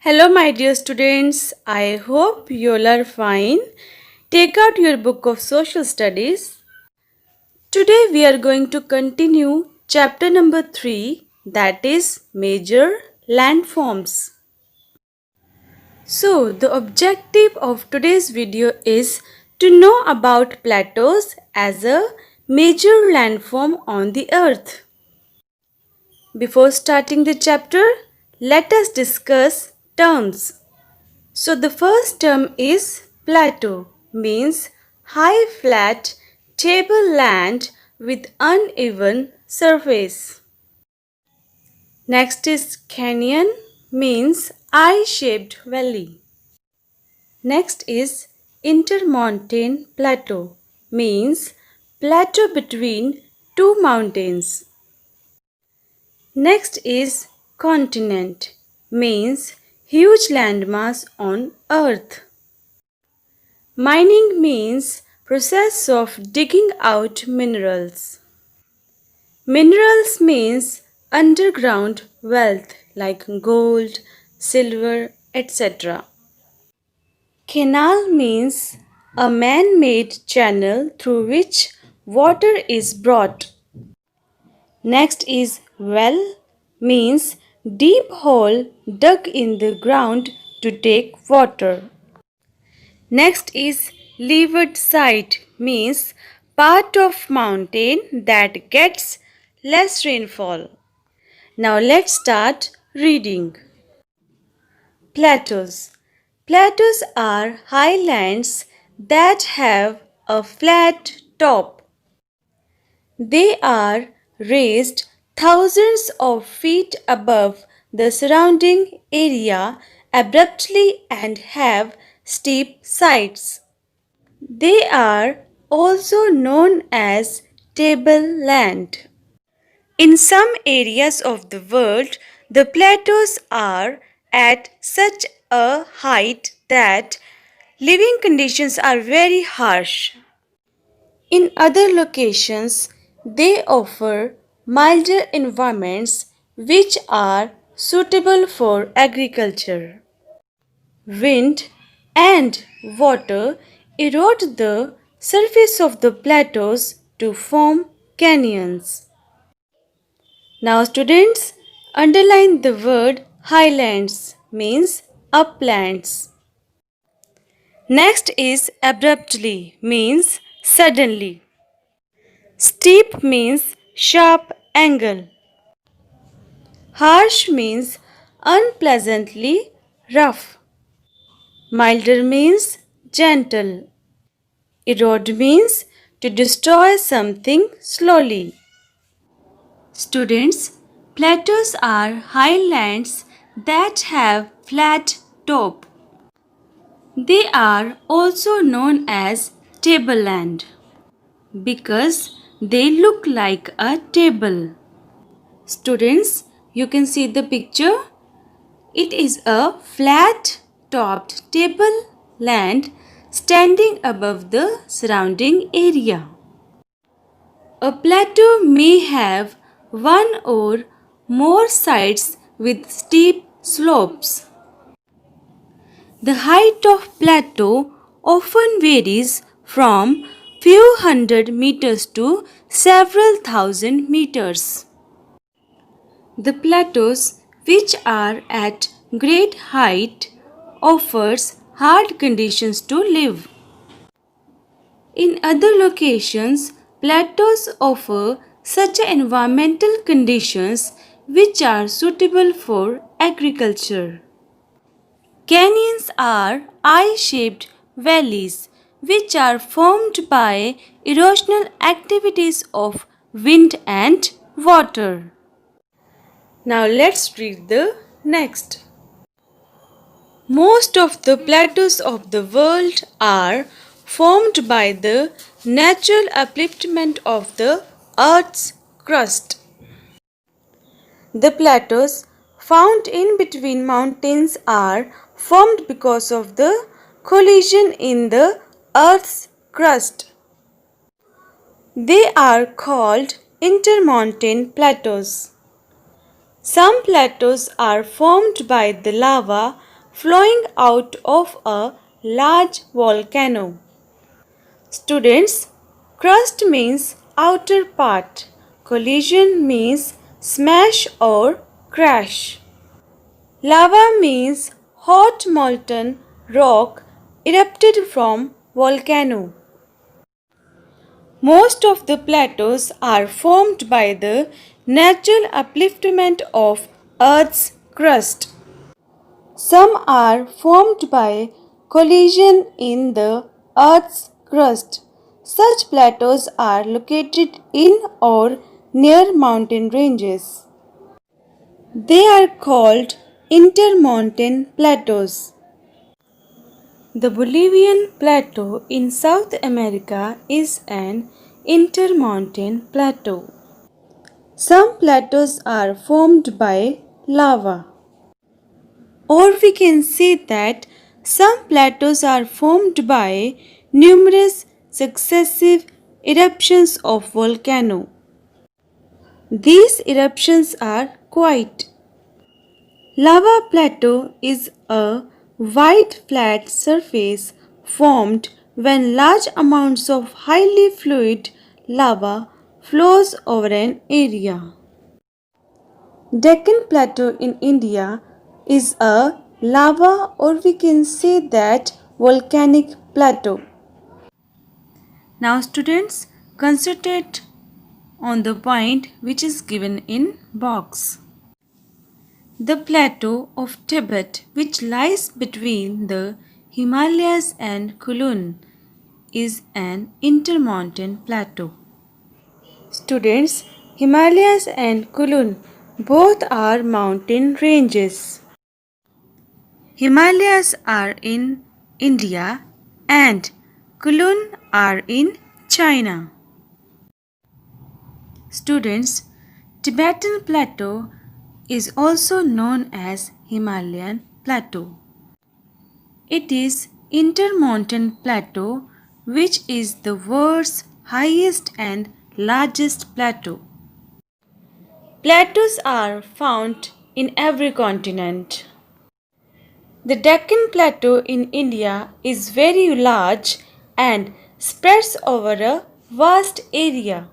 Hello, my dear students. I hope you all are fine. Take out your book of social studies. Today, we are going to continue chapter number 3, that is major landforms. So, the objective of today's video is to know about plateaus as a major landform on the earth. Before starting the chapter, let us discuss terms. So the first term is plateau, means high flat tableland with uneven surface. Next is canyon, means eye-shaped valley. Next is intermontane plateau, means plateau between two mountains. Next is continent, means huge landmass on earth. Mining means process of digging out minerals. Minerals means underground wealth like gold, silver, etc. Canal means a man-made channel through which water is brought. Next is well, means deep hole dug in the ground to take water. Next is leeward side, means part of mountain that gets less rainfall. Now let's start reading. Plateaus. Plateaus are highlands that have a flat top. They are raised thousands of feet above the surrounding area abruptly and have steep sides. They are also known as tableland. In some areas of the world, the plateaus are at such a height that living conditions are very harsh. In other locations, they offer milder environments which are suitable for agriculture. Wind and water erode the surface of the plateaus to form canyons. Now students, underline the word highlands, means uplands. Next is abruptly, means suddenly. Steep means sharp angle. Harsh means unpleasantly rough. Milder means gentle. Erode means to destroy something slowly. Students, plateaus are highlands that have flat top. They are also known as tableland because they look like a table. Students, you can see the picture. It is a flat topped tableland standing above the surrounding area. A plateau may have one or more sides with steep slopes. The height of plateau often varies from few hundred meters to several thousand meters. The plateaus, which are at great height, offers hard conditions to live. In other locations, plateaus offer such environmental conditions which are suitable for agriculture. Canyons are eye-shaped valleys which are formed by erosional activities of wind and water. Now let's read the next. Most of the plateaus of the world are formed by the natural upliftment of the Earth's crust. The plateaus found in between mountains are formed because of the collision in the Earth's crust. They are called intermontane plateaus. Some plateaus are formed by the lava flowing out of a large volcano. Students, crust means outer part. Collision means smash or crash. Lava means hot molten rock erupted from volcano. Most of the plateaus are formed by the natural upliftment of Earth's crust. Some are formed by collision in the Earth's crust. Such plateaus are located in or near mountain ranges. They are called intermountain plateaus. The Bolivian Plateau in South America is an intermountain plateau. Some plateaus are formed by lava. Or we can say that some plateaus are formed by numerous successive eruptions of volcano. These eruptions are quiet. Lava plateau is a wide flat surface formed when large amounts of highly fluid lava flows over an area. Deccan Plateau in India is a lava, or we can say that volcanic plateau. Now students, concentrate on the point which is given in box. The plateau of Tibet, which lies between the Himalayas and Kulun, is an intermountain plateau. Students, Himalayas and Kulun both are mountain ranges. Himalayas are in India and Kulun are in China. Students, Tibetan Plateau is also known as Himalayan Plateau. It is intermountain plateau which is the world's highest and largest plateau. Plateaus are found in every continent. The Deccan Plateau in India is very large and spreads over a vast area.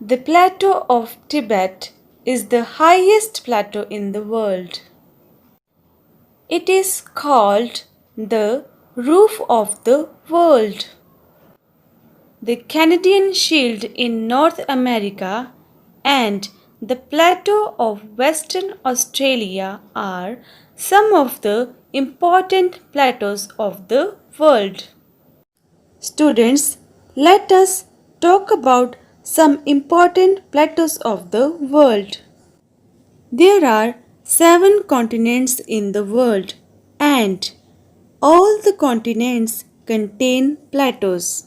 The Plateau of Tibet is the highest plateau in the world. It is called the roof of the world. The Canadian Shield in North America and the Plateau of Western Australia are some of the important plateaus of the world. Students, let us talk about some important plateaus of the world. There are 7 continents in the world and all the continents contain plateaus.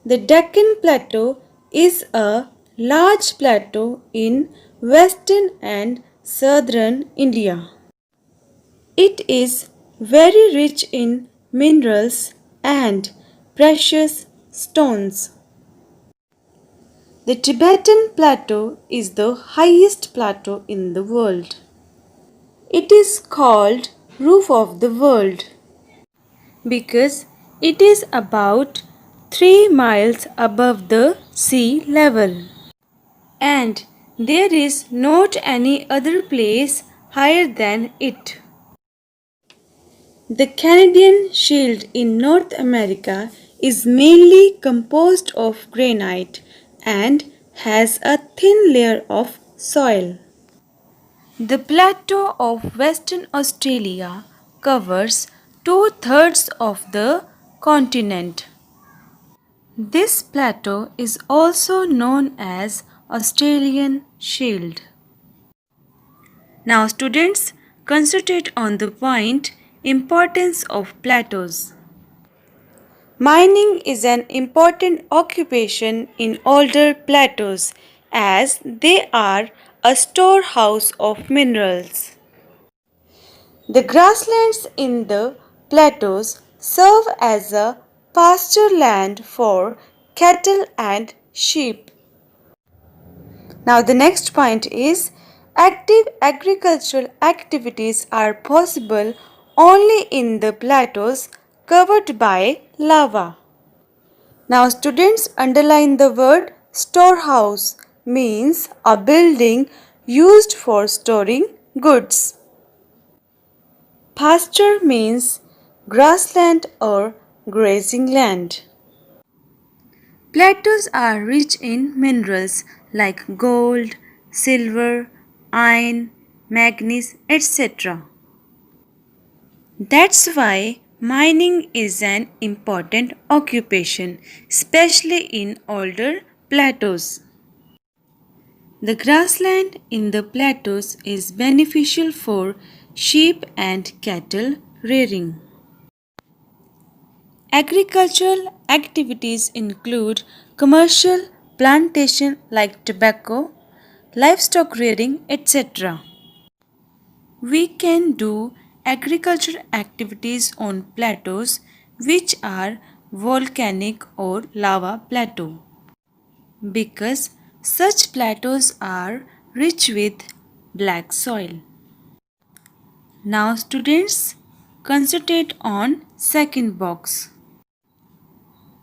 The Deccan Plateau is a large plateau in western and southern India. It is very rich in minerals and precious stones. The Tibetan Plateau is the highest plateau in the world. It is called Roof of the World because it is about 3 miles above the sea level. And there is not any other place higher than it. The Canadian Shield in North America is mainly composed of granite and has a thin layer of soil. The plateau of Western Australia covers 2/3 of the continent. This plateau is also known as Australian Shield. Now students, concentrate on the point importance of plateaus. Mining is an important occupation in older plateaus as they are a storehouse of minerals. The grasslands in the plateaus serve as a pasture land for cattle and sheep. Now the next point is Active agricultural activities are possible only in the plateaus covered by lava. Now students underline the word storehouse means a building used for storing goods. Pasture means grassland or grazing land. Plateaus are rich in minerals like gold, silver, iron, manganese, etc. That's why mining is an important occupation, especially in older plateaus. The grassland in the plateaus is beneficial for sheep and cattle rearing. Agricultural activities include commercial plantation like tobacco, livestock rearing, etc. We can do agricultural activities on plateaus which are volcanic or lava plateau because such plateaus are rich with black soil. Now students, concentrate on second box.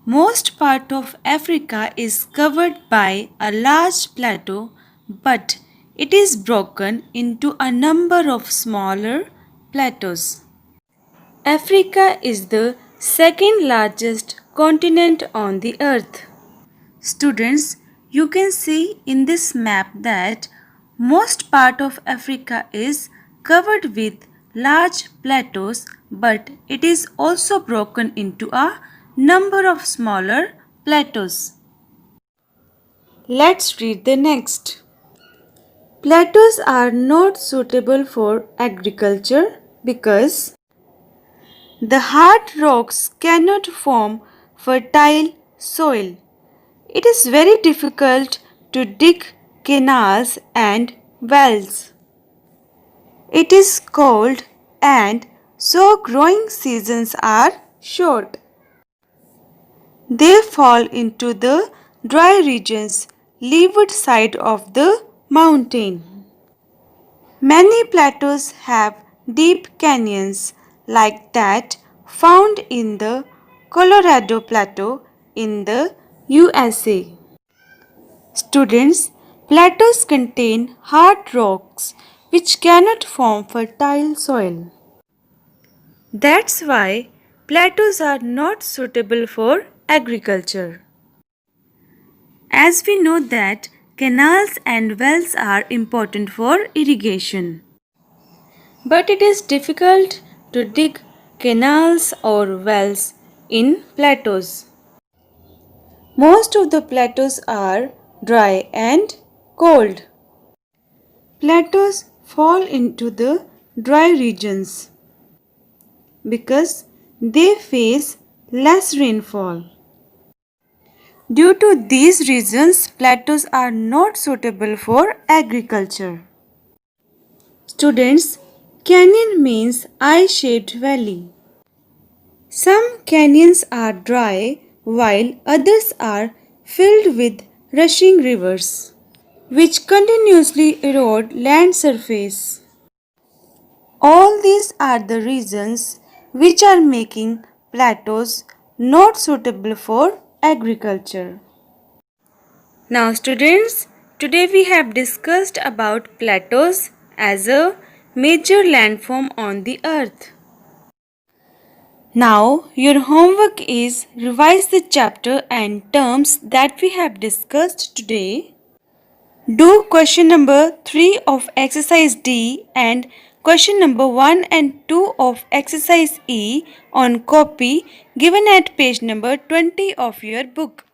Most part of Africa is covered by a large plateau, but it is broken into a number of smaller plateaus. Africa is the second largest continent on the earth. Students, you can see in this map that most part of Africa is covered with large plateaus, but it is also broken into a number of smaller plateaus. Let's read the next. Plateaus are not suitable for agriculture because the hard rocks cannot form fertile soil. It is very difficult to dig canals and wells. It is cold and so growing seasons are short. They fall into the dry regions, leeward side of the mountain. Many plateaus have deep canyons like that found in the Colorado Plateau in the USA. Students, plateaus contain hard rocks which cannot form fertile soil. That's why plateaus are not suitable for agriculture. As we know that canals and wells are important for irrigation. But it is difficult to dig canals or wells in plateaus. Most of the plateaus are dry and cold. Plateaus fall into the dry regions because they face less rainfall. Due to these reasons, plateaus are not suitable for agriculture. Students, canyon means eye-shaped valley. Some canyons are dry while others are filled with rushing rivers, which continuously erode land surface. All these are the reasons which are making plateaus not suitable for agriculture. Now students, today we have discussed about plateaus as a major landform on the earth. Now your homework is revise the chapter and terms that we have discussed today. Do question number 3 of exercise D and question number 1 and 2 of exercise E on copy given at page number 20 of your book.